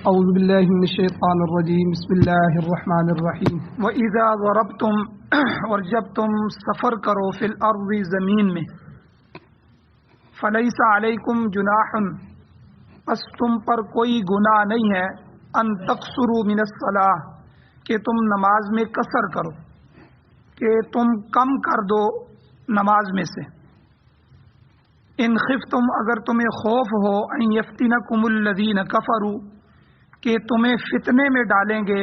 اعوذ باللہ من الشیطان الرجیم بسم اللہ الرحمن الرحیم وَإِذَا ضَرَبْتُمْ اور جب تم سفر کرو فی الارض زمین میں فَلَيْسَ عَلَيْكُمْ جُنَاحٌ پس تم پر کوئی گناہ نہیں ہے ان تقصروا من الصلاۃ کہ تم نماز میں قصر کرو کہ تم کم کر دو نماز میں سے ان خفتم اگر تمہیں خوف ہو ان یفتنکم الذین کفروا کہ تمہیں فتنے میں ڈالیں گے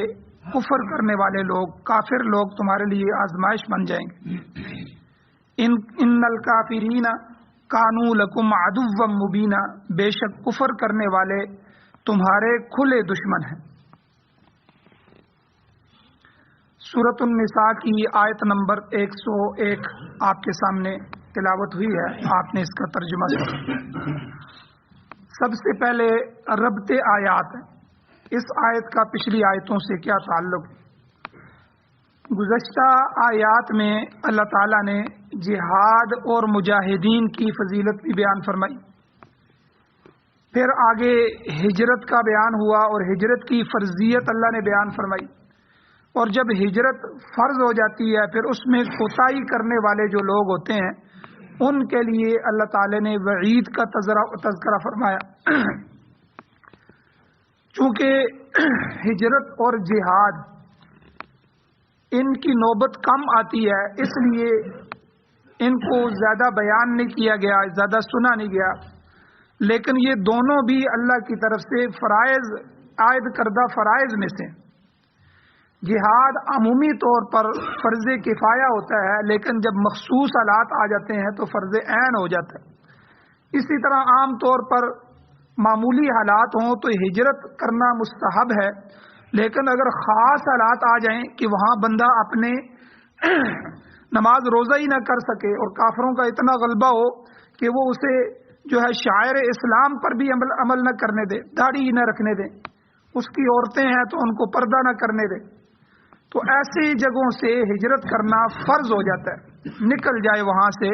کفر کرنے والے لوگ کافر لوگ تمہارے لیے آزمائش بن جائیں گے ان الکافرین کانوا لکم عدوا مبینا بے شک کفر کرنے والے تمہارے کھلے دشمن ہیں۔ سورۃ النساء کی آیت نمبر 101 آپ کے سامنے تلاوت ہوئی ہے، آپ نے اس کا ترجمہ سنا۔ سب سے پہلے ربط آیات، اس آیت کا پچھلی آیتوں سے کیا تعلق؟ گزشتہ آیات میں اللہ تعالیٰ نے جہاد اور مجاہدین کی فضیلت بھی بیان فرمائی، پھر آگے ہجرت کا بیان ہوا اور ہجرت کی فرضیت اللہ نے بیان فرمائی، اور جب ہجرت فرض ہو جاتی ہے پھر اس میں کوتاہی کرنے والے جو لوگ ہوتے ہیں ان کے لیے اللہ تعالی نے وعید کا تذکرہ فرمایا۔ چونکہ ہجرت اور جہاد ان کی نوبت کم آتی ہے اس لیے ان کو زیادہ بیان نہیں کیا گیا، زیادہ سنا نہیں گیا، لیکن یہ دونوں بھی اللہ کی طرف سے فرائض، عائد کردہ فرائض میں سے۔ جہاد عمومی طور پر فرض کفایہ ہوتا ہے، لیکن جب مخصوص حالات آ جاتے ہیں تو فرض عین ہو جاتا ہے۔ اسی طرح عام طور پر معمولی حالات ہوں تو ہجرت کرنا مستحب ہے، لیکن اگر خاص حالات آ جائیں کہ وہاں بندہ اپنے نماز روزہ ہی نہ کر سکے اور کافروں کا اتنا غلبہ ہو کہ وہ اسے جو ہے شاعر اسلام پر بھی عمل نہ کرنے دے، داڑھی نہ رکھنے دیں، اس کی عورتیں ہیں تو ان کو پردہ نہ کرنے دے، تو ایسی جگہوں سے ہجرت کرنا فرض ہو جاتا ہے، نکل جائے وہاں سے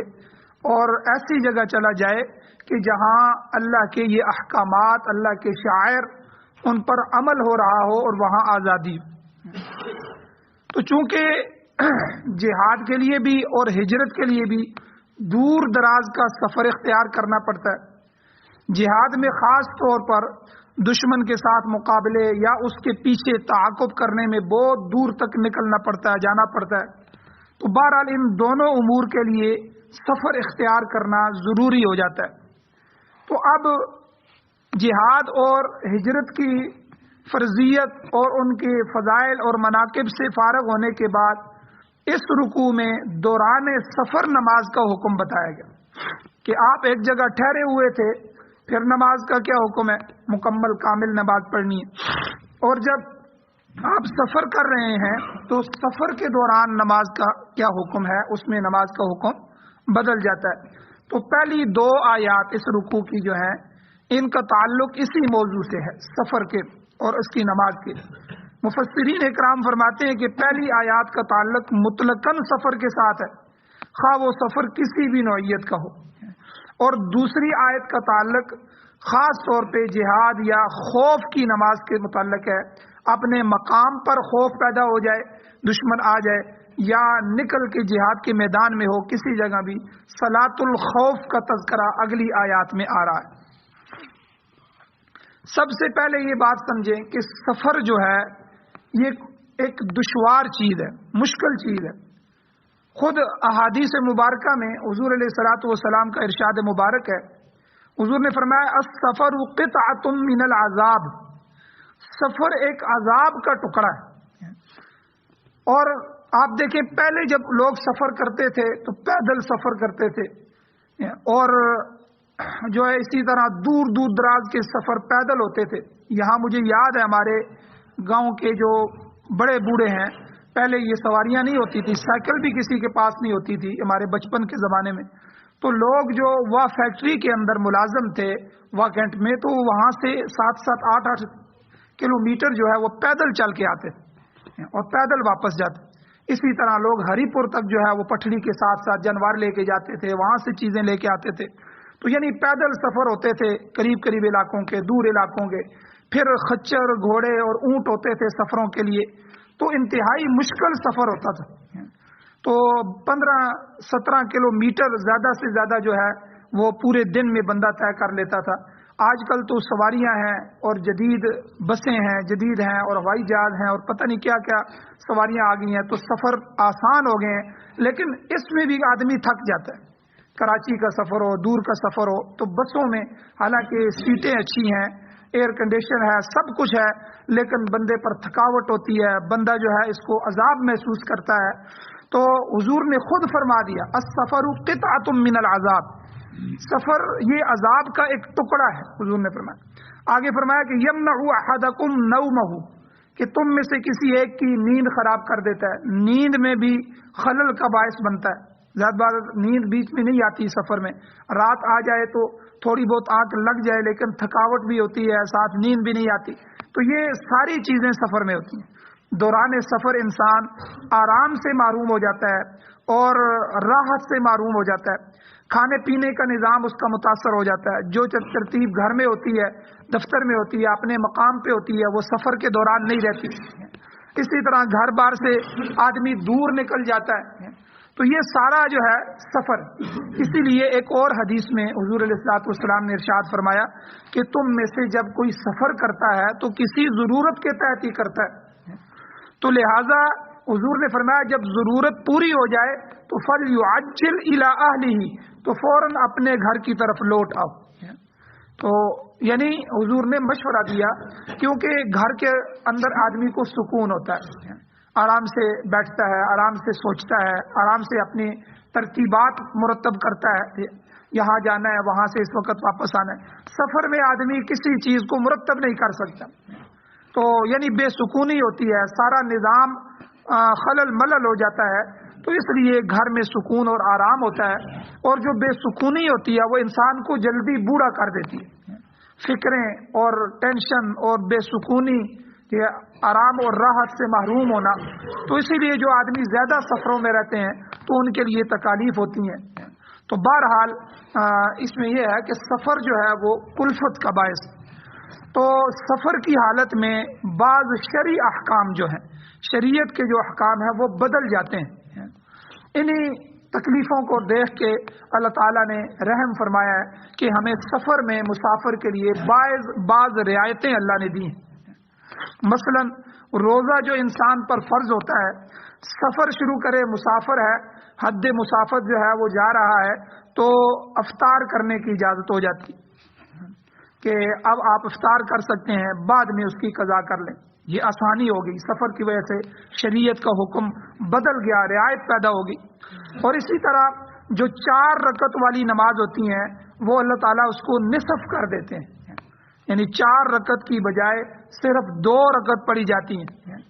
اور ایسی جگہ چلا جائے کہ جہاں اللہ کے یہ احکامات، اللہ کے شعائر ان پر عمل ہو رہا ہو اور وہاں آزادی۔ تو چونکہ جہاد کے لیے بھی اور ہجرت کے لیے بھی دور دراز کا سفر اختیار کرنا پڑتا ہے۔ جہاد میں خاص طور پر دشمن کے ساتھ مقابلے یا اس کے پیچھے تعاقب کرنے میں بہت دور تک نکلنا پڑتا ہے، جانا پڑتا ہے، تو بہرحال ان دونوں امور کے لیے سفر اختیار کرنا ضروری ہو جاتا ہے۔ تو اب جہاد اور ہجرت کی فرضیت اور ان کے فضائل اور مناقب سے فارغ ہونے کے بعد اس رکوع میں دوران سفر نماز کا حکم بتایا گیا کہ آپ ایک جگہ ٹھہرے ہوئے تھے، پھر نماز کا کیا حکم ہے؟ مکمل کامل نماز پڑھنی ہے۔ اور جب آپ سفر کر رہے ہیں تو سفر کے دوران نماز کا کیا حکم ہے؟ اس میں نماز کا حکم بدل جاتا ہے۔ تو پہلی دو آیات اس رکوع کی جو ہیں ان کا تعلق اسی موضوع سے ہے، سفر کے اور اس کی نماز کے۔ مفسرین اکرام فرماتے ہیں کہ پہلی آیات کا تعلق مطلقاً سفر کے ساتھ ہے، خواہ وہ سفر کسی بھی نوعیت کا ہو، اور دوسری آیت کا تعلق خاص طور پہ جہاد یا خوف کی نماز کے متعلق ہے۔ اپنے مقام پر خوف پیدا ہو جائے، دشمن آ جائے، یا نکل کے جہاد کے میدان میں ہو، کسی جگہ بھی صلاۃ الخوف کا تذکرہ اگلی آیات میں آ رہا ہے۔ سب سے پہلے یہ بات سمجھیں کہ سفر جو ہے یہ ایک دشوار چیز ہے، مشکل چیز ہے۔ خود احادیث مبارکہ میں حضور علیہ الصلوۃ والسلام کا ارشاد مبارک ہے، حضور نے فرمایا السفر قطعۃ من العذاب، سفر ایک عذاب کا ٹکڑا ہے۔ اور آپ دیکھیں پہلے جب لوگ سفر کرتے تھے تو پیدل سفر کرتے تھے، اور جو ہے اسی طرح دور دور دراز کے سفر پیدل ہوتے تھے۔ یہاں مجھے یاد ہے ہمارے گاؤں کے جو بڑے بوڑھے ہیں، پہلے یہ سواریاں نہیں ہوتی تھی، سائیکل بھی کسی کے پاس نہیں ہوتی تھی ہمارے بچپن کے زمانے میں، تو لوگ جو وہ فیکٹری کے اندر ملازم تھے وہ کینٹ میں، تو وہاں سے 7-7 8-8 کلومیٹر جو ہے وہ پیدل چل کے آتے تھے اور پیدل واپس جاتے۔ اسی طرح لوگ ہری پور تک جو ہے وہ پٹڑی کے ساتھ ساتھ جانور لے کے جاتے تھے، وہاں سے چیزیں لے کے آتے تھے۔ تو یعنی پیدل سفر ہوتے تھے قریب قریب علاقوں کے، دور علاقوں کے، پھر خچر، گھوڑے اور اونٹ ہوتے تھے سفروں کے لیے، تو انتہائی مشکل سفر ہوتا تھا. تو 15-17 کلومیٹر زیادہ سے زیادہ جو ہے وہ پورے دن میں بندہ طے کر لیتا تھا. آج کل تو سواریاں ہیں اور جدید بسیں ہیں، جدید ہیں، اور ہوائی جہاز ہیں، اور پتہ نہیں کیا کیا سواریاں آ گئی ہیں، تو سفر آسان ہو گئے ہیں. لیکن اس میں بھی آدمی تھک جاتا ہے. کراچی کا سفر ہو، دور کا سفر ہو، تو بسوں میں حالانکہ سیٹیں اچھی ہیں، ایئر کنڈیشن ہے، سب کچھ ہے، لیکن بندے پر تھکاوٹ ہوتی ہے، بندہ جو ہے اس کو عذاب محسوس کرتا ہے. تو حضور نے خود فرما دیا السفر قطعۃ من العذاب، سفر یہ عذاب کا ایک ٹکڑا ہے. حضور نے فرمایا، آگے فرمایا کہ یمنع احدکم نومہ، کہ تم میں سے کسی ایک کی نیند خراب کر دیتا ہے. نیند میں بھی خلل کا باعث بنتا ہے. زیادہ بار نیند بیچ میں نہیں آتی سفر میں، رات آ جائے تو تھوڑی بہت آنکھ لگ جائے لیکن تھکاوٹ بھی ہوتی ہے، ساتھ نیند بھی نہیں آتی. تو یہ ساری چیزیں سفر میں ہوتی ہیں. دوران سفر انسان آرام سے محروم ہو جاتا ہے اور راحت سے محروم ہو جاتا ہے. کھانے پینے کا نظام اس کا متاثر ہو جاتا ہے. جو ترتیب گھر میں ہوتی ہے، دفتر میں ہوتی ہے، اپنے مقام پہ ہوتی ہے، وہ سفر کے دوران نہیں رہتی. اسی طرح گھر بار سے آدمی دور نکل جاتا ہے. تو یہ سارا جو ہے سفر. اسی لیے ایک اور حدیث میں حضور علیہ الصلوۃ والسلام نے ارشاد فرمایا کہ تم میں سے جب کوئی سفر کرتا ہے تو کسی ضرورت کے تحت ہی کرتا ہے. تو لہٰذا حضور نے فرمایا جب ضرورت پوری ہو جائے تو فَلْيُعَجِّلْ إِلَىٰ أَهْلِهِ، تو فوراً اپنے گھر کی طرف لوٹ آؤ. تو یعنی حضور نے مشورہ دیا، کیونکہ گھر کے اندر آدمی کو سکون ہوتا ہے، آرام سے بیٹھتا ہے، آرام سے سوچتا ہے، آرام سے اپنی ترتیبات مرتب کرتا ہے، یہاں جانا ہے، وہاں سے اس وقت واپس آنا ہے. سفر میں آدمی کسی چیز کو مرتب نہیں کر سکتا، تو یعنی بے سکونی ہوتی ہے، سارا نظام خلل ملل ہو جاتا ہے. تو اس لیے گھر میں سکون اور آرام ہوتا ہے. اور جو بے سکونی ہوتی ہے وہ انسان کو جلدی بوڑھا کر دیتی ہے. فکریں اور ٹینشن اور بے سکونی، یہ آرام اور راحت سے محروم ہونا. تو اسی لیے جو آدمی زیادہ سفروں میں رہتے ہیں تو ان کے لیے تکالیف ہوتی ہیں. تو بہرحال اس میں یہ ہے کہ سفر جو ہے وہ کلفت کا باعث. تو سفر کی حالت میں بعض شرعی احکام جو ہیں، شریعت کے جو احکام ہیں وہ بدل جاتے ہیں. انہی تکلیفوں کو دیکھ کے اللہ تعالیٰ نے رحم فرمایا ہے کہ ہمیں سفر میں مسافر کے لیے بعض رعایتیں اللہ نے دی ہیں. مثلا روزہ جو انسان پر فرض ہوتا ہے، سفر شروع کرے، مسافر ہے، حد مسافت جو ہے وہ جا رہا ہے، تو افطار کرنے کی اجازت ہو جاتی کہ اب آپ افطار کر سکتے ہیں، بعد میں اس کی قضا کر لیں. یہ آسانی ہو گئی، سفر کی وجہ سے شریعت کا حکم بدل گیا، رعایت پیدا ہوگی. اور اسی طرح جو 4 رکعت والی نماز ہوتی ہیں وہ اللہ تعالیٰ اس کو نصف کر دیتے ہیں، یعنی 4 رکعت کی بجائے صرف 2 رکعت پڑھی جاتی ہیں.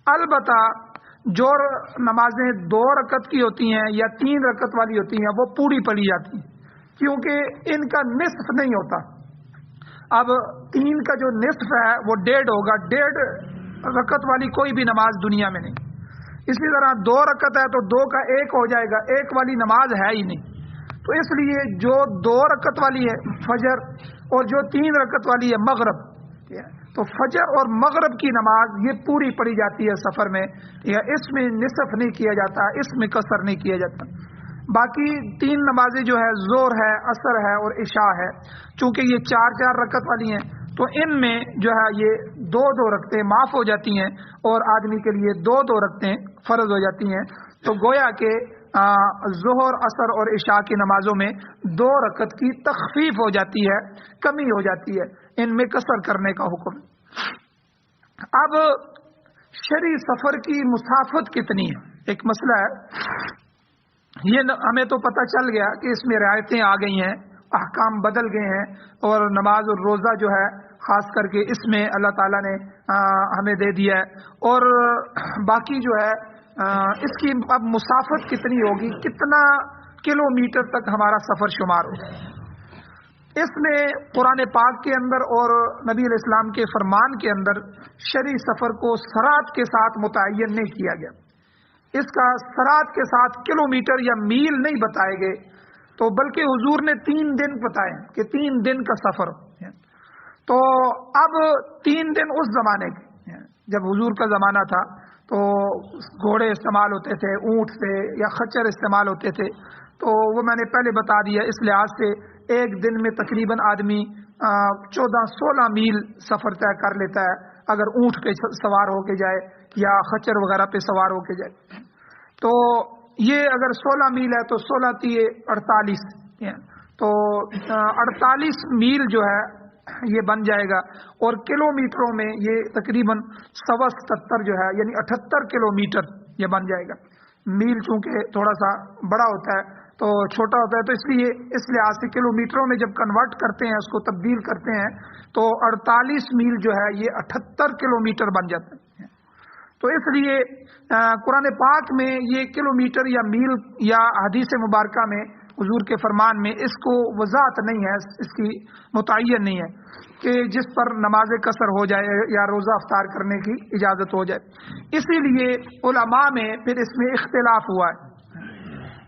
البتہ جو نمازیں 2 رکعت کی ہوتی ہیں یا 3 رکعت والی ہوتی ہیں وہ پوری پڑھی جاتی ہیں، کیونکہ ان کا نصف نہیں ہوتا. اب 3 کا جو نصف ہے وہ 1.5 ہوگا. 1.5 رکعت والی کوئی بھی نماز دنیا میں نہیں. اسی طرح 2 رکعت ہے تو 2 کا 1 ہو جائے گا، 1 والی نماز ہے ہی نہیں. تو اس لیے جو 2 رکعت والی ہے فجر اور جو 3 رکعت والی ہے مغرب، تو فجر اور مغرب کی نماز یہ پوری پڑھی جاتی ہے سفر میں، یا اس میں نصف نہیں کیا جاتا، اس میں قصر نہیں کیا جاتا. باقی 3 نمازیں جو ہے ظہر ہے، عصر ہے اور عشاء ہے، چونکہ یہ 4 رکعت والی ہیں تو ان میں جو ہے یہ 2 رکعتیں معاف ہو جاتی ہیں اور آدمی کے لیے 2 رکعتیں فرض ہو جاتی ہیں. تو گویا کہ ظہر، عصر اور عشاء کی نمازوں میں 2 رکعت کی تخفیف ہو جاتی ہے، کمی ہو جاتی ہے، ان میں قصر کرنے کا حکم. اب شرعی سفر کی مسافت کتنی ہے، ایک مسئلہ ہے. یہ ہمیں تو پتہ چل گیا کہ اس میں رعایتیں آ گئی ہیں، احکام بدل گئے ہیں، اور نماز اور روزہ جو ہے خاص کر کے اس میں اللہ تعالیٰ نے ہمیں دے دیا ہے. اور باقی جو ہے اس کی اب مسافت کتنی ہوگی، کتنا کلومیٹر تک ہمارا سفر شمار ہوگا. اس میں قرآن پاک کے اندر اور نبی علیہ السلام کے فرمان کے اندر شرعی سفر کو سرعت کے ساتھ متعین نہیں کیا گیا. اس کا سرعت کے ساتھ کلومیٹر یا میل نہیں بتائے گئے، تو بلکہ حضور نے 3 دن بتائے کہ 3 دن کا سفر. تو اب 3 دن اس زمانے کے، جب حضور کا زمانہ تھا تو گھوڑے استعمال ہوتے تھے، اونٹ تھے یا خچر استعمال ہوتے تھے. تو وہ میں نے پہلے بتا دیا. اس لحاظ سے ایک دن میں تقریباً آدمی 14-16 میل سفر طے کر لیتا ہے اگر اونٹ پہ سوار ہو کے جائے یا خچر وغیرہ پہ سوار ہو کے جائے. تو یہ اگر 16 میل ہے تو 16×3 48، تو 48 میل جو ہے یہ بن جائے گا. اور کلومیٹروں میں یہ تقریباً 77 جو ہے یعنی 78 کلومیٹر یہ بن جائے گا. میل چونکہ تھوڑا سا بڑا ہوتا ہے تو چھوٹا ہوتا ہے، تو اس لیے اس لحاظ سے کلومیٹروں میں جب کنورٹ کرتے ہیں، اس کو تبدیل کرتے ہیں، تو 48 میل جو ہے یہ 78 کلومیٹر بن جاتا ہے. تو اس لیے قرآن پاک میں یہ کلومیٹر یا میل یا حدیث مبارکہ میں حضور کے فرمان میں اس کو وضاحت نہیں ہے، اس کی متعین نہیں ہے کہ جس پر نماز قصر ہو جائے یا روزہ افطار کرنے کی اجازت ہو جائے. اسی لیے علماء میں پھر اس میں اختلاف ہوا ہے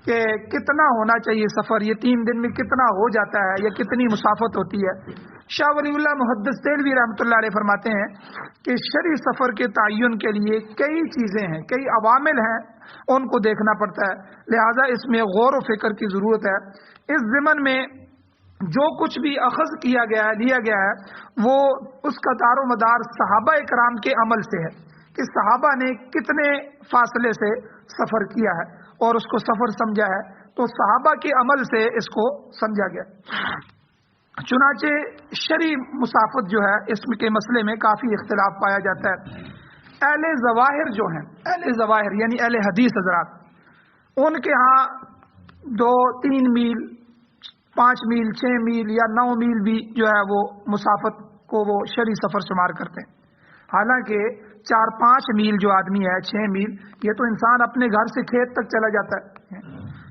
کہ کتنا ہونا چاہیے سفر، یہ 3 دن میں کتنا ہو جاتا ہے یا کتنی مسافت ہوتی ہے. شاہ ولی اللہ محدث دہلوی رحمۃ اللہ علیہ فرماتے ہیں کہ شرعی سفر کے تعین کے لیے کئی چیزیں ہیں، کئی عوامل ہیں، ان کو دیکھنا پڑتا ہے. لہذا اس میں غور و فکر کی ضرورت ہے. اس ضمن میں جو کچھ بھی اخذ کیا گیا ہے، لیا گیا ہے، وہ اس کا دار و مدار صحابہ کرام کے عمل سے ہے کہ صحابہ نے کتنے فاصلے سے سفر کیا ہے اور اس کو سفر سمجھا ہے. تو صحابہ کے عمل سے اس کو سمجھا گیا. چنانچہ شرعی مسافت جو ہے اس کے مسئلے میں کافی اختلاف پایا جاتا ہے. اہل ظواہر جو ہیں، اہل ظواہر یعنی اہل حدیث حضرات، ان کے ہاں 2-3 میل 5 میل 6 میل یا 9 میل بھی جو ہے وہ مسافت کو وہ شرعی سفر شمار کرتے ہیں. حالانکہ 4-5 میل جو آدمی ہے، 6 میل، یہ تو انسان اپنے گھر سے کھیت تک چلا جاتا ہے،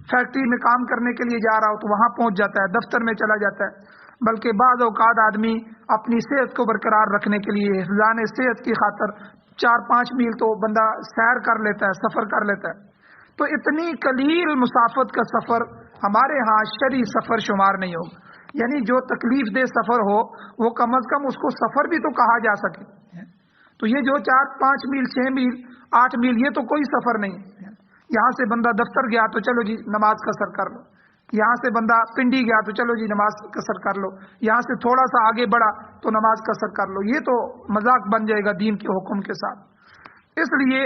فیکٹری میں کام کرنے کے لیے جا رہا ہو تو وہاں پہنچ جاتا ہے، دفتر میں چلا جاتا ہے. بلکہ بعض اوقات آدمی اپنی صحت کو برقرار رکھنے کے لیے حفظان صحت کی خاطر 4-5 میل تو بندہ سیر کر لیتا ہے، سفر کر لیتا ہے. تو اتنی قلیل مسافت کا سفر ہمارے ہاں شرعی سفر شمار نہیں ہوگا. یعنی جو تکلیف دہ سفر ہو وہ کم از کم اس کو سفر بھی تو کہا جا سکے. تو یہ جو 4-5 میل 6 میل 8 میل یہ تو کوئی سفر نہیں. یہاں سے بندہ دفتر گیا تو چلو جی نماز قصر کر لو، یہاں سے بندہ پنڈی گیا تو چلو جی نماز قصر کر لو، یہاں سے تھوڑا سا آگے بڑھا تو نماز قصر کر لو. یہ تو مذاق بن جائے گا دین کے حکم کے ساتھ. اس لیے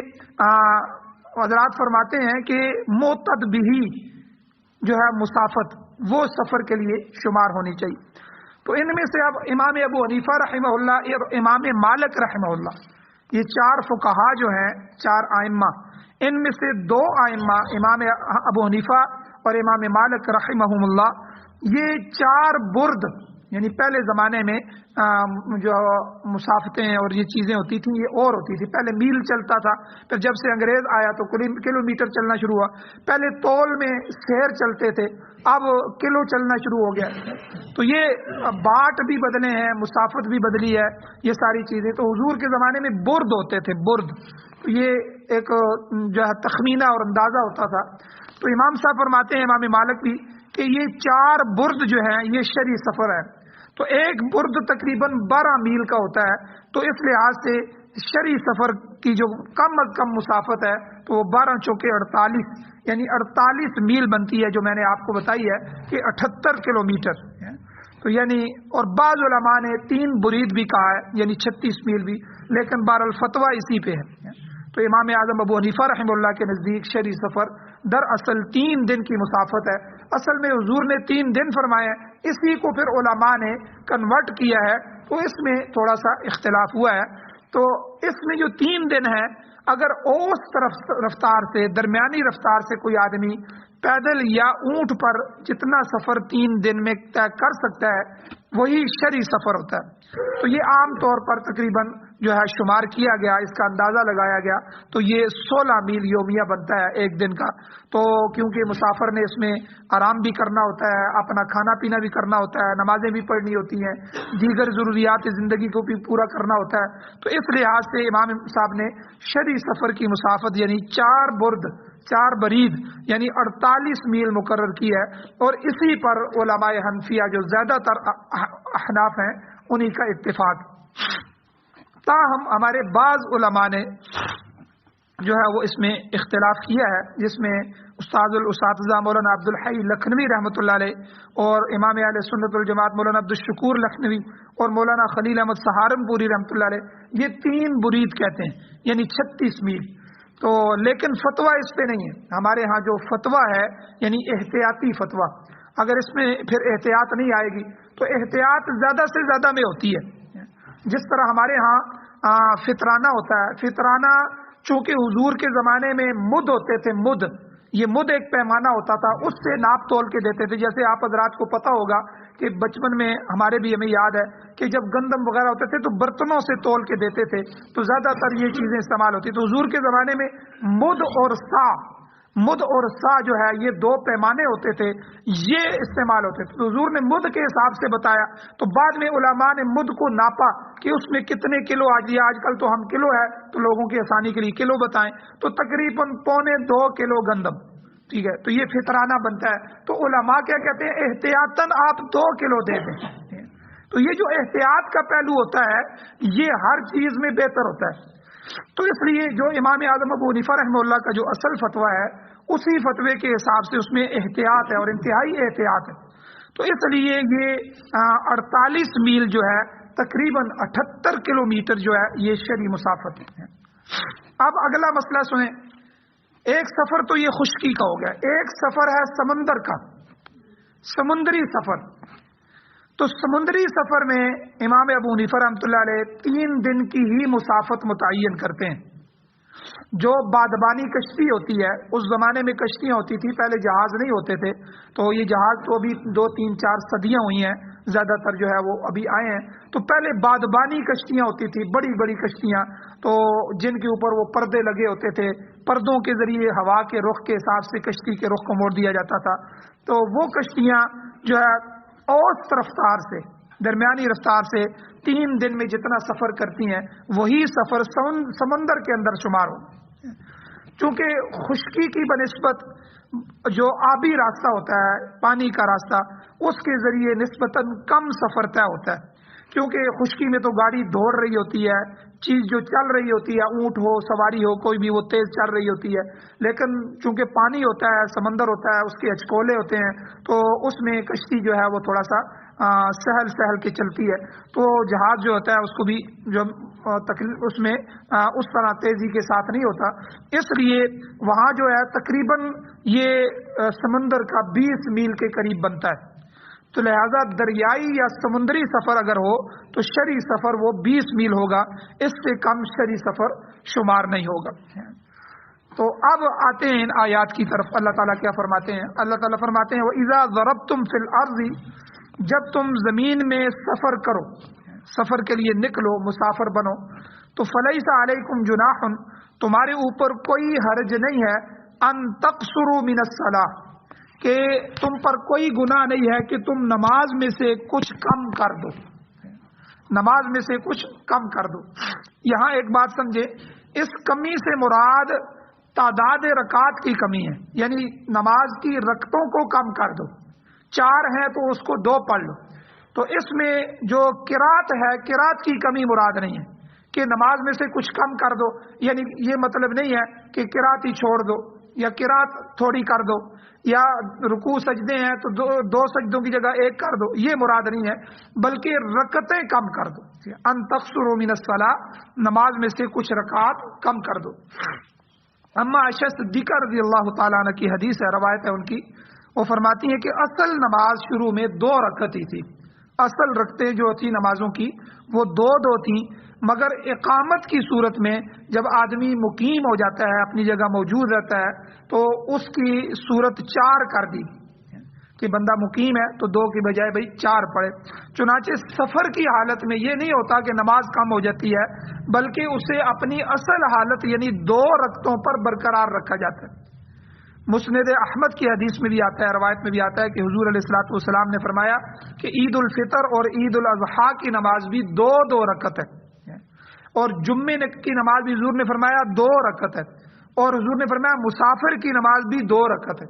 حضرات فرماتے ہیں کہ معتد بھی جو ہے مسافت وہ سفر کے لیے شمار ہونی چاہیے. تو ان میں سے اب امام ابو حنیفہ رحمہ اللہ اور امام مالک رحمہ اللہ، یہ 4 فقہا جو ہیں، 4 ائمہ، ان میں سے 2 ائمہ امام ابو حنیفہ اور امام مالک رحمہم اللہ، یہ 4 برد یعنی پہلے زمانے میں جو مسافتیں اور یہ چیزیں ہوتی تھیں یہ اور ہوتی تھی. پہلے میل چلتا تھا، پھر جب سے انگریز آیا تو کلومیٹر چلنا شروع ہوا. پہلے تول میں سیر چلتے تھے، اب کلو چلنا شروع ہو گیا. تو یہ باٹ بھی بدلے ہیں، مسافت بھی بدلی ہے، یہ ساری چیزیں. تو حضور کے زمانے میں برد ہوتے تھے، برد. تو یہ ایک جو ہے تخمینہ اور اندازہ ہوتا تھا. تو امام صاحب فرماتے ہیں، امام مالک بھی، کہ یہ 4 برد جو ہیں یہ شرعی سفر ہے. تو ایک برد تقریباً 12 میل کا ہوتا ہے. تو اس لحاظ سے شرعی سفر کی جو کم از کم مسافت ہے تو وہ 12 چوکے 48 یعنی 48 میل بنتی ہے، جو میں نے آپ کو بتائی ہے کہ 78 کلومیٹر. تو یعنی اور بعض علماء نے 3 برید بھی کہا ہے یعنی 36 میل بھی، لیکن بہرحال فتویٰ اسی پہ ہے. تو امام اعظم ابو حنیفہ رحمہ اللہ کے نزدیک شرعی سفر دراصل 3 دن کی مسافت ہے. اصل میں حضور نے 3 دن فرمایا، اسی کو پھر علماء نے کنورٹ کیا ہے. تو اس میں تھوڑا سا اختلاف ہوا ہے. تو اس میں جو 3 دن ہے، اگر اوسط رفتار سے، درمیانی رفتار سے کوئی آدمی پیدل یا اونٹ پر جتنا سفر 3 دن میں طے کر سکتا ہے وہی شرعی سفر ہوتا ہے. تو یہ عام طور پر تقریباً جو ہے شمار کیا گیا، اس کا اندازہ لگایا گیا تو یہ 16 میل یومیہ بنتا ہے ایک دن کا. تو کیونکہ مسافر نے اس میں آرام بھی کرنا ہوتا ہے، اپنا کھانا پینا بھی کرنا ہوتا ہے، نمازیں بھی پڑھنی ہوتی ہیں، دیگر ضروریات زندگی کو بھی پورا کرنا ہوتا ہے. تو اس لحاظ سے امام صاحب نے شرعی سفر کی مسافت یعنی 4 برد 4 برید یعنی 48 میل مقرر کی ہے، اور اسی پر علماء حنفیہ جو زیادہ تر احناف ہیں انہی کا اتفاق۔ تاہم ہمارے بعض علماء نے جو ہے وہ اس میں اختلاف کیا ہے، جس میں استاد الاساتذہ مولانا عبدالحی لکھنوی رحمۃ اللہ علیہ اور امام اہل سنت والجماعت مولانا عبدالشکور لکھنوی اور مولانا خلیل احمد سہارنپوری رحمۃ اللہ علیہ یہ 3 برید کہتے ہیں، یعنی 36 میل۔ تو لیکن فتویٰ اس پہ نہیں ہے، ہمارے ہاں جو فتویٰ ہے یعنی احتیاطی فتویٰ، اگر اس میں پھر احتیاط نہیں آئے گی تو احتیاط زیادہ سے زیادہ میں ہوتی ہے۔ جس طرح ہمارے ہاں فطرانہ ہوتا ہے، فطرانہ چونکہ حضور کے زمانے میں مد ہوتے تھے، مد، یہ مد ایک پیمانہ ہوتا تھا، اس سے ناپ تول کے دیتے تھے۔ جیسے آپ حضرات کو پتہ ہوگا کہ بچپن میں ہمارے بھی ہمیں یاد ہے کہ جب گندم وغیرہ ہوتے تھے تو برتنوں سے تول کے دیتے تھے، تو زیادہ تر یہ چیزیں استعمال ہوتی۔ تو حضور کے زمانے میں مد اور سا، مد اور سا جو ہے یہ 2 پیمانے ہوتے تھے، یہ استعمال ہوتے تھے۔ تو حضور نے مد کے حساب سے بتایا، تو بعد میں علماء نے مد کو ناپا کہ اس میں کتنے کلو آج کل تو ہم کلو ہے تو لوگوں کی آسانی کے لیے کلو بتائیں، تو تقریباً 1.25 کلو گندم، ٹھیک ہے، تو یہ فطرانہ بنتا ہے۔ تو علماء کیا کہتے ہیں، احتیاطاً آپ 2 کلو دے دیں۔ تو یہ جو احتیاط کا پہلو ہوتا ہے یہ ہر چیز میں بہتر ہوتا ہے۔ تو اس لیے جو امام اعظم ابو حنیفہ رحمہ اللہ کا جو اصل فتویٰ ہے اسی فتوے کے حساب سے اس میں احتیاط ہے اور انتہائی احتیاط ہے۔ تو اس لیے یہ 48 میل جو ہے تقریباً 78 کلومیٹر جو ہے یہ شرعی مسافت ہے۔ اب اگلا مسئلہ سنیں، ایک سفر تو یہ خشکی کا ہو گیا، ایک سفر ہے سمندر کا، سمندری سفر۔ تو سمندری سفر میں امام ابو حنیفہ رحمۃ اللہ علیہ 3 دن کی ہی مسافت متعین کرتے ہیں۔ جو بادبانی کشتی ہوتی ہے، اس زمانے میں کشتیاں ہوتی تھی، پہلے جہاز نہیں ہوتے تھے، تو یہ جہاز تو ابھی 2 3 4 صدیاں ہوئی ہیں، زیادہ تر جو ہے وہ ابھی آئے ہیں۔ تو پہلے بادبانی کشتیاں ہوتی تھی، بڑی بڑی کشتیاں، تو جن کے اوپر وہ پردے لگے ہوتے تھے، پردوں کے ذریعے ہوا کے رخ کے حساب سے کشتی کے رخ کو موڑ دیا جاتا تھا۔ تو وہ کشتیاں جو ہے اوسط رفتار سے، درمیانی رفتار سے 3 دن میں جتنا سفر کرتی ہیں وہی سفر سمندر کے اندر شمار ہو۔ چونکہ خشکی کی بنسبت جو آبی راستہ ہوتا ہے، پانی کا راستہ، اس کے ذریعے نسبتاً کم سفر طے ہوتا ہے، کیونکہ خشکی میں تو گاڑی دوڑ رہی ہوتی ہے، چیز جو چل رہی ہوتی ہے، اونٹ ہو، سواری ہو، کوئی بھی وہ تیز چل رہی ہوتی ہے، لیکن چونکہ پانی ہوتا ہے، سمندر ہوتا ہے، اس کے ہچکولے ہوتے ہیں، تو اس میں کشتی جو ہے وہ تھوڑا سا سہل کے چلتی ہے۔ تو جہاز جو ہوتا ہے اس کو بھی جو اس میں اس طرح تیزی کے ساتھ نہیں ہوتا، اس لیے وہاں جو ہے تقریباً یہ سمندر کا 20 میل کے قریب بنتا ہے۔ تو لہذا دریائی یا سمندری سفر اگر ہو تو شرعی سفر وہ 20 میل ہوگا، اس سے کم شرعی سفر شمار نہیں ہوگا۔ تو اب آتے ہیں ان آیات کی طرف۔ اللہ تعالیٰ کیا فرماتے ہیں؟ اللہ تعالیٰ فرماتے ہیں وَإِذَا ضَرَبْتُمْ فِي الْأَرْضِ، جب تم زمین میں سفر کرو، سفر کے لیے نکلو، مسافر بنو، تو فَلَيْسَ عَلَيْكُمْ جُنَاحٌ، تمہارے اوپر کوئی حرج نہیں ہے، أَن تَقْصُرُوا مِنَ الصَّلَاةِ، کہ تم پر کوئی گناہ نہیں ہے کہ تم نماز میں سے کچھ کم کر دو، نماز میں سے کچھ کم کر دو۔ یہاں ایک بات سمجھے، اس کمی سے مراد تعداد رکعات کی کمی ہے، یعنی نماز کی رکعتوں کو کم کر دو، 4 ہیں تو اس کو 2 پڑھ لو۔ تو اس میں جو قرات ہے، قرات کی کمی مراد نہیں ہے کہ نماز میں سے کچھ کم کر دو، یعنی یہ مطلب نہیں ہے کہ قرات ہی چھوڑ دو یا قرات تھوڑی کر دو، یا رکوع سجدے ہیں تو 2 سجدوں کی جگہ 1 کر دو، یہ مراد نہیں ہے، بلکہ رکعتیں کم کر دو۔ ان تقصروا من الصلاۃ، نماز میں سے کچھ رکعات کم کر دو۔ اما عائشہ صدیقہ رضی اللہ تعالیٰ عنہ کی حدیث ہے، روایت ہے ان کی، وہ فرماتی ہیں کہ اصل نماز شروع میں 2 رکعت ہی تھی، اصل رکعتیں جو تھی نمازوں کی وہ 2 تھیں، مگر اقامت کی صورت میں جب آدمی مقیم ہو جاتا ہے، اپنی جگہ موجود رہتا ہے، تو اس کی صورت 4 کر دی کہ بندہ مقیم ہے تو 2 کی بجائے بھائی 4 پڑھے۔ چنانچہ سفر کی حالت میں یہ نہیں ہوتا کہ نماز کم ہو جاتی ہے، بلکہ اسے اپنی اصل حالت یعنی 2 رکعتوں پر برقرار رکھا جاتا ہے۔ مسند احمد کی حدیث میں بھی آتا ہے، روایت میں بھی آتا ہے کہ حضور علیہ الصلوۃ والسلام نے فرمایا کہ عید الفطر اور عید الاضحیٰ کی نماز بھی 2 رکعت ہے، اور جمعے کی نماز بھی حضور نے فرمایا 2 رکعت ہے، اور حضور نے فرمایا مسافر کی نماز بھی 2 رکعت ہے.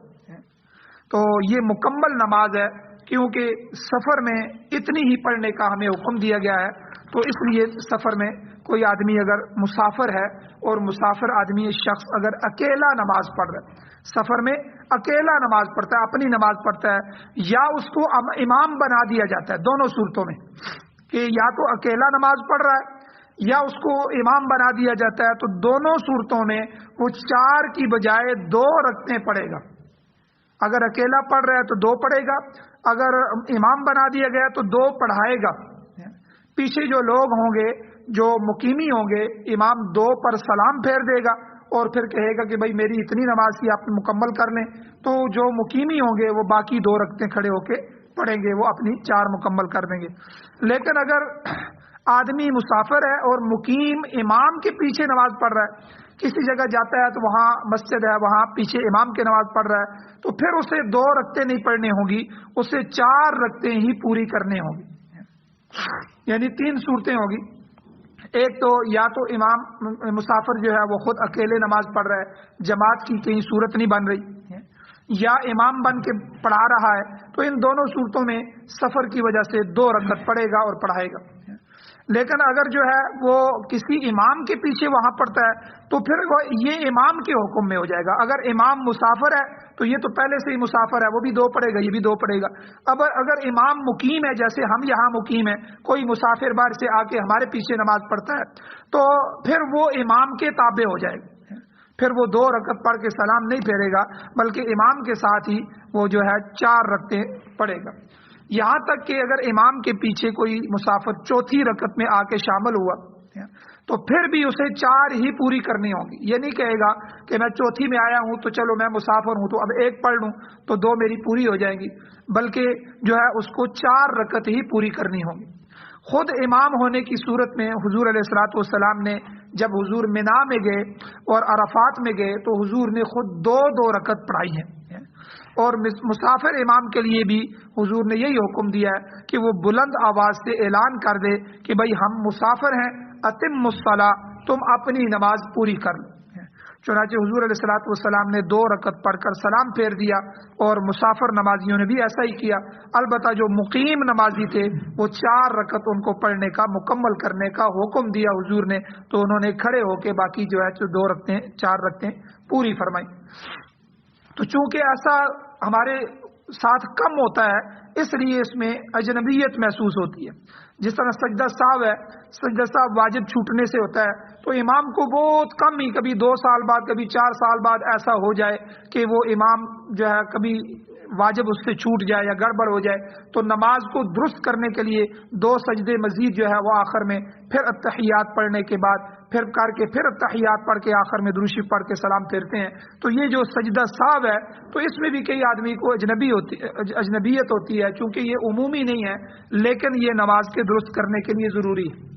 تو یہ مکمل نماز ہے، کیونکہ سفر میں اتنی ہی پڑھنے کا ہمیں حکم دیا گیا ہے. تو اس لیے سفر میں کوئی آدمی اگر مسافر ہے اور مسافر آدمی شخص اگر اکیلا نماز پڑھ رہا ہے، سفر میں اکیلا نماز پڑھتا ہے، اپنی نماز پڑھتا ہے، یا اس کو امام بنا دیا جاتا ہے، دونوں صورتوں میں کہ یا تو اکیلا نماز پڑھ رہا ہے یا اس کو امام بنا دیا جاتا ہے، تو دونوں صورتوں میں وہ 4 کی بجائے 2 رکعتیں پڑھے گا. اگر اکیلا پڑھ رہا ہے تو 2 پڑھے گا، اگر امام بنا دیا گیا تو 2 پڑھائے گا. پیچھے جو لوگ ہوں گے، جو مقیمی ہوں گے، امام 2 پر سلام پھیر دے گا اور پھر کہے گا کہ بھائی میری اتنی نماز کی آپ مکمل کر لیں. تو جو مقیمی ہوں گے وہ باقی 2 رکعتیں کھڑے ہو کے پڑھیں گے، وہ اپنی 4 مکمل کر دیں گے. لیکن اگر آدمی مسافر ہے اور مقیم امام کے پیچھے نماز پڑھ رہا ہے، کسی جگہ جاتا ہے تو وہاں مسجد ہے، وہاں پیچھے امام کے نماز پڑھ رہا ہے، تو پھر اسے 2 رکعتیں نہیں پڑھنی ہوں گی، اسے 4 رکعتیں ہی پوری کرنی ہوں گی. یعنی 3 صورتیں ہوگی. ایک تو یا تو امام مسافر جو ہے وہ خود اکیلے نماز پڑھ رہا ہے، جماعت کی کہیں صورت نہیں بن رہی، یا امام بن کے پڑھا رہا ہے، تو ان دونوں صورتوں میں سفر کی وجہ سے 2 رکعت پڑھے گا اور پڑھائے گا. لیکن اگر جو ہے وہ کسی امام کے پیچھے وہاں پڑھتا ہے تو پھر وہ یہ امام کے حکم میں ہو جائے گا. اگر امام مسافر ہے تو یہ تو پہلے سے ہی مسافر ہے، وہ بھی 2 پڑھے گا، یہ بھی 2 پڑھے گا. اب اگر امام مقیم ہے، جیسے ہم یہاں مقیم ہیں، کوئی مسافر باہر سے آ کے ہمارے پیچھے نماز پڑھتا ہے تو پھر وہ امام کے تابع ہو جائے گا. پھر وہ 2 رکعت پڑھ کے سلام نہیں پھیرے گا، بلکہ امام کے ساتھ ہی وہ جو ہے 4 رکعتیں پڑھے گا. یہاں تک کہ اگر امام کے پیچھے کوئی مسافر 4تھی رکعت میں آ کے شامل ہوا تو پھر بھی اسے 4 ہی پوری کرنی ہوگی. یہ نہیں کہے گا کہ میں 4تھی میں آیا ہوں تو چلو میں مسافر ہوں تو اب 1 پڑھ لوں تو 2 میری پوری ہو جائیں گی، بلکہ جو ہے اس کو 4 رکعت ہی پوری کرنی ہوگی. خود امام ہونے کی صورت میں حضور علیہ الصلوۃ والسلام نے جب حضور منا میں گئے اور عرفات میں گئے تو حضور نے خود 2 رکعت پڑھائی ہیں. اور مسافر امام کے لیے بھی حضور نے یہی حکم دیا ہے کہ وہ بلند آواز سے اعلان کر دے کہ بھائی ہم مسافر ہیں، اتم الصلاۃ، تم اپنی نماز پوری کر لو. چنانچہ حضور علیہ الصلوۃ والسلام نے 2 رکعت پڑھ کر سلام پھیر دیا، اور مسافر نمازیوں نے بھی ایسا ہی کیا. البتہ جو مقیم نمازی تھے وہ 4 رکعت ان کو پڑھنے کا، مکمل کرنے کا حکم دیا حضور نے، تو انہوں نے کھڑے ہو کے باقی جو ہے 2 رکعتیں 4 رکعتیں پوری فرمائی. تو چونکہ ایسا ہمارے ساتھ کم ہوتا ہے، اس لیے اس میں اجنبیت محسوس ہوتی ہے. جس طرح سجدہ سہو ہے، سجدہ سہو واجب چھوٹنے سے ہوتا ہے تو امام کو بہت کم ہی، کبھی 2 سال بعد، کبھی 4 سال بعد ایسا ہو جائے کہ وہ امام جو ہے کبھی واجب اس سے چھوٹ جائے یا گڑبڑ ہو جائے، تو نماز کو درست کرنے کے لیے 2 سجدے مزید جو ہے وہ آخر میں، پھر التحیات پڑھنے کے بعد پھر کر کے پھر التحیات پڑھ کے آخر میں درود شریف پڑھ کے سلام پھیرتے ہیں. تو یہ جو سجدہ سہو ہے تو اس میں بھی کئی آدمی کو اجنبیت ہوتی ہے، چونکہ یہ عمومی نہیں ہے لیکن یہ نماز کے درست کرنے کے لیے ضروری ہے.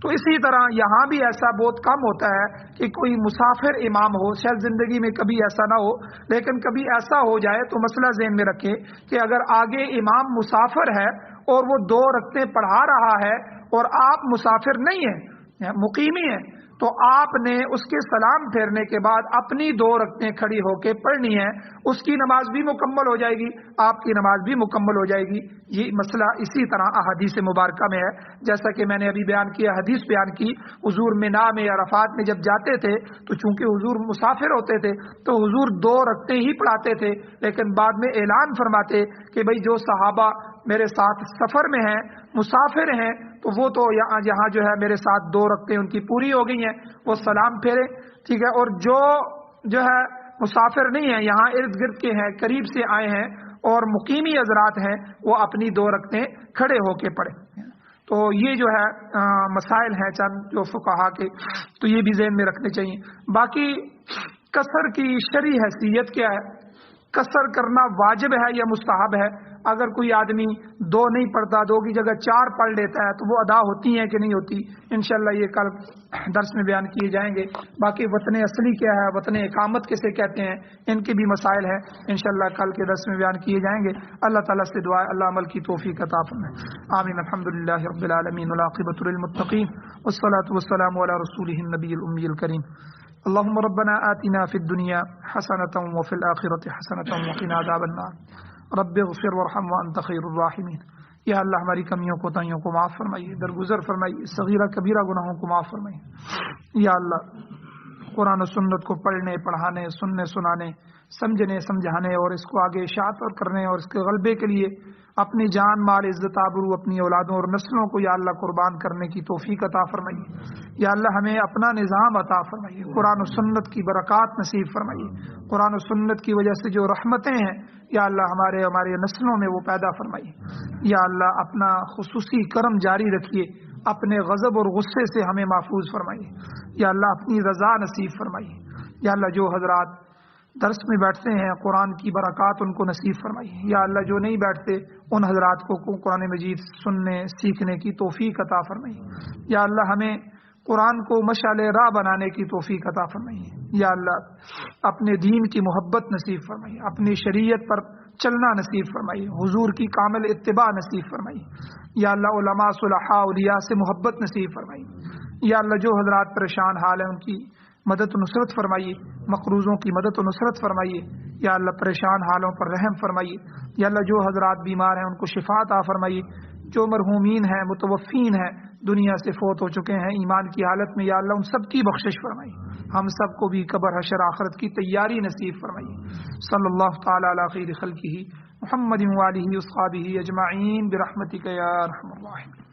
تو اسی طرح یہاں بھی ایسا بہت کم ہوتا ہے کہ کوئی مسافر امام ہو، شاید زندگی میں کبھی ایسا نہ ہو، لیکن کبھی ایسا ہو جائے تو مسئلہ ذہن میں رکھیں کہ اگر آگے امام مسافر ہے اور وہ 2 رکعتیں پڑھا رہا ہے اور آپ مسافر نہیں ہیں، مقیمی ہیں، تو آپ نے اس کے سلام پھیرنے کے بعد اپنی 2 رکعتیں کھڑی ہو کے پڑھنی ہے. اس کی نماز بھی مکمل ہو جائے گی، آپ کی نماز بھی مکمل ہو جائے گی. یہ مسئلہ اسی طرح احادیث مبارکہ میں ہے، جیسا کہ میں نے ابھی بیان کیا، حدیث بیان کی. حضور منا میں، عرفات میں جب جاتے تھے تو چونکہ حضور مسافر ہوتے تھے تو حضور 2 رکعتیں ہی پڑھاتے تھے، لیکن بعد میں اعلان فرماتے کہ بھائی جو صحابہ میرے ساتھ سفر میں ہیں، مسافر ہیں، تو وہ تو یہاں جو ہے میرے ساتھ 2 رکعتیں ان کی پوری ہو گئی ہیں، وہ سلام پھیرے، ٹھیک ہے. اور جو ہے مسافر نہیں ہیں، یہاں ارد گرد کے ہیں، قریب سے آئے ہیں اور مقیمی حضرات ہیں، وہ اپنی 2 رکعتیں کھڑے ہو کے پڑھیں. تو یہ جو ہے مسائل ہیں چند جو فقہا کے، تو یہ بھی ذہن میں رکھنے چاہیے. باقی قصر کی شرعی حیثیت کیا ہے؟ قصر کرنا واجب ہے یا مستحب ہے؟ اگر کوئی آدمی 2 نہیں پڑھتا، 2 کی جگہ 4 پڑھ لیتا ہے تو وہ ادا ہوتی ہیں کہ نہیں ہوتی؟ انشاءاللہ یہ کل درس میں بیان کیے جائیں گے. باقی وطن اصلی کیا ہے، وطن اقامت کسے کہتے ہیں، ان کے بھی مسائل ہیں، انشاءاللہ کل کے درس میں بیان کیے جائیں گے. اللہ تعالیٰ سے دعا ہے اللہ عمل کی توفیق عطا فرمائے. آمین. الحمدللہ رب العالمین والعاقبۃ للمتقین والصلاۃ والسلام علی رسولہ النبی الأمی الکریم. اللهم ربنا آتنا في الدنيا حسنة وفي الآخرة حسنة وقنا عذاب النار رب اغفر وارحم وانت خیر الراحمین. یا اللہ ہماری کمیوں کوتاہیوں کو معاف فرمائیے، درگزر فرمائیے، صغیرہ کبیرہ گناہوں کو معاف فرمائیے. یا اللہ قرآن و سنت کو پڑھنے، پڑھانے، سننے، سنانے، سمجھنے، سمجھانے اور اس کو آگے اشاعت اور کرنے اور اس کے غلبے کے لیے اپنی جان، مال، عزت، آبرو، اپنی اولادوں اور نسلوں کو یا اللہ قربان کرنے کی توفیق عطا فرمائیے. یا اللہ ہمیں اپنا نظام عطا فرمائیے، قرآن و سنت کی برکات نصیب فرمائیے. قرآن و سنت کی وجہ سے جو رحمتیں ہیں یا اللہ ہمارے نسلوں میں وہ پیدا فرمائیے. یا اللہ اپنا خصوصی کرم جاری رکھیے، اپنے غضب اور غصے سے ہمیں محفوظ فرمائیے. یا اللہ اپنی رضا نصیب فرمائیے. یا اللہ جو حضرات درس میں بیٹھتے ہیں قرآن کی برکات ان کو نصیب فرمائیے. یا اللہ جو نہیں بیٹھتے ان حضرات کو قرآن مجید سننے، سیکھنے کی توفیق عطا فرمائیے. یا اللہ ہمیں قرآن کو مشعل راہ بنانے کی توفیق عطا فرمائیے. یا اللہ اپنے دین کی محبت نصیب فرمائیے، اپنی شریعت پر چلنا نصیب فرمائیے، حضور کی کامل اتباع نصیب فرمائیے. یا اللہ علماء، صلحاء، اولیاء سے محبت نصیب فرمائیے. یا اللہ جو حضرات پریشان حال ہیں ان کی مدد و نصرت فرمائیے، مقروضوں کی مدد و نصرت فرمائیے. یا اللہ پریشان حالوں پر رحم فرمائیے. یا اللہ جو حضرات بیمار ہیں ان کو شفا عطا فرمائیے. جو مرحومین ہیں، متوفین ہیں، دنیا سے فوت ہو چکے ہیں ایمان کی حالت میں، یا اللہ ان سب کی بخشش فرمائیے. ہم سب کو بھی قبر حشر آخرت کی تیاری نصیب فرمائیے. صلی اللہ تعالی علی خیر خلقہ محمد و آلہ و اصحابہ اجمعین برحمتک یا ارحم الراحمین.